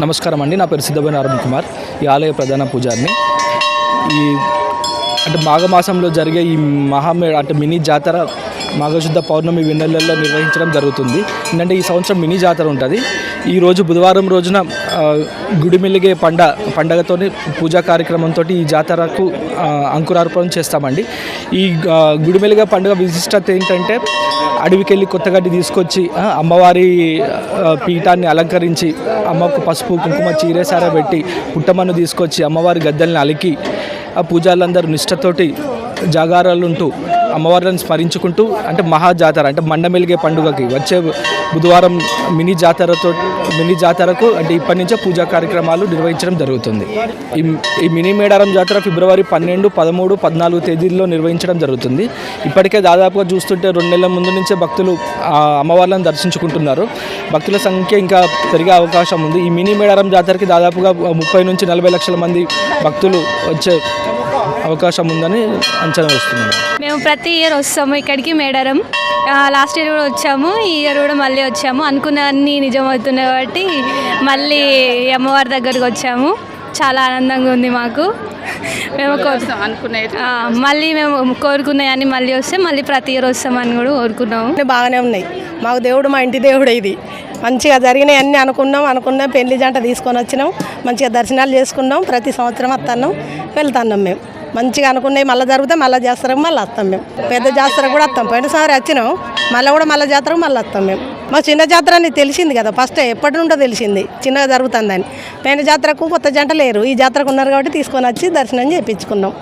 నమస్కారం అండి. నా పేరు సిద్ధబోయిన అరుణ్ కుమార్, ఈ ఆలయ ప్రధాన పూజారిని. ఈ మాఘమాసంలో జరిగే ఈ మినీ జాతర మాఘశుద్ధ పౌర్ణమి వెన్నెలలో నిర్వహించడం జరుగుతుంది. ఎందుకంటే ఈ సంవత్సరం మినీ జాతర ఉంటుంది. ఈరోజు బుధవారం రోజున గుడిమెలిగే పండగతో పూజా కార్యక్రమంతో ఈ జాతరకు అంకురార్పణం చేస్తామండి. ఈ గుడిమెలిగే పండుగ విశిష్టత ఏంటంటే, అడవికెళ్ళి కొత్తగడ్డి తీసుకొచ్చి అమ్మవారి పీఠాన్ని అలంకరించి అమ్మకు పసుపు కుంకుమ చీరేసార పెట్టి పుట్టమన్ను తీసుకొచ్చి అమ్మవారి గద్దెల్ని అలికి ఆ పూజారులందరూ నిష్ఠతోటి జాగారాలుంటూ అమ్మవారిని స్మరించుకుంటూ మహాజాతర మండమెలిగే పండుగకి వచ్చే బుధవారం మినీ జాతరకు ఇప్పటి నుంచే పూజా కార్యక్రమాలు నిర్వహించడం జరుగుతుంది. ఈ మినీ మేడారం జాతర ఫిబ్రవరి 12, 13, 14 తేదీల్లో నిర్వహించడం జరుగుతుంది. ఇప్పటికే దాదాపుగా చూస్తుంటే 2 నెలల ముందు నుంచే భక్తులు అమ్మవార్లను దర్శించుకుంటున్నారు. భక్తుల సంఖ్య ఇంకా పెరిగే అవకాశం ఉంది. ఈ మినీ మేడారం జాతరకి దాదాపుగా 30 నుంచి 40 లక్షల మంది భక్తులు వచ్చే అవకాశం ఉందని అంచనా వేస్తున్నాము. మేము ప్రతి ఇయర్ వస్తాము ఇక్కడికి మేడారం. లాస్ట్ ఇయర్ కూడా వచ్చాము, ఈ ఇయర్ కూడా మళ్ళీ వచ్చాము. అనుకున్నవన్నీ నిజమవుతున్నాయి కాబట్టి మళ్ళీ అమ్మవారి దగ్గరికి వచ్చాము. చాలా ఆనందంగా ఉంది మాకు. మేము మళ్ళీ మేము కోరుకున్నాయని మళ్ళీ వస్తే మళ్ళీ ప్రతి ఇయర్ వస్తామని కూడా కోరుకున్నాము. బాగానే ఉన్నాయి. మాకు దేవుడు మా ఇంటి దేవుడు. ఇది మంచిగా జరిగినాయి అన్నీ అనుకున్నాం. పెళ్లి జంట తీసుకొని వచ్చినాం, మంచిగా దర్శనాలు చేసుకున్నాం. ప్రతి సంవత్సరం వస్తున్నాం, వెళ్తున్నాం. మేము మంచిగా అనుకున్నాయి మళ్ళీ జరిగితే మళ్ళీ జాతరకు మళ్ళీ వస్తాం. మేము పెద్ద జాతరకు కూడా వస్తాం. పోయినసారి వచ్చినాం, మళ్ళీ జాతరకు మళ్ళీ వస్తాం. మేము మా చిన్న జాతర అని తెలిసింది కదా, ఫస్ట్ ఎప్పటి నుండో తెలిసింది చిన్నగా జరుగుతుందని. పోయిన జాతరకు కొత్త జంట లేరు, ఈ జాతరకు ఉన్నారు కాబట్టి తీసుకొని వచ్చి దర్శనం చేయించుకున్నాం.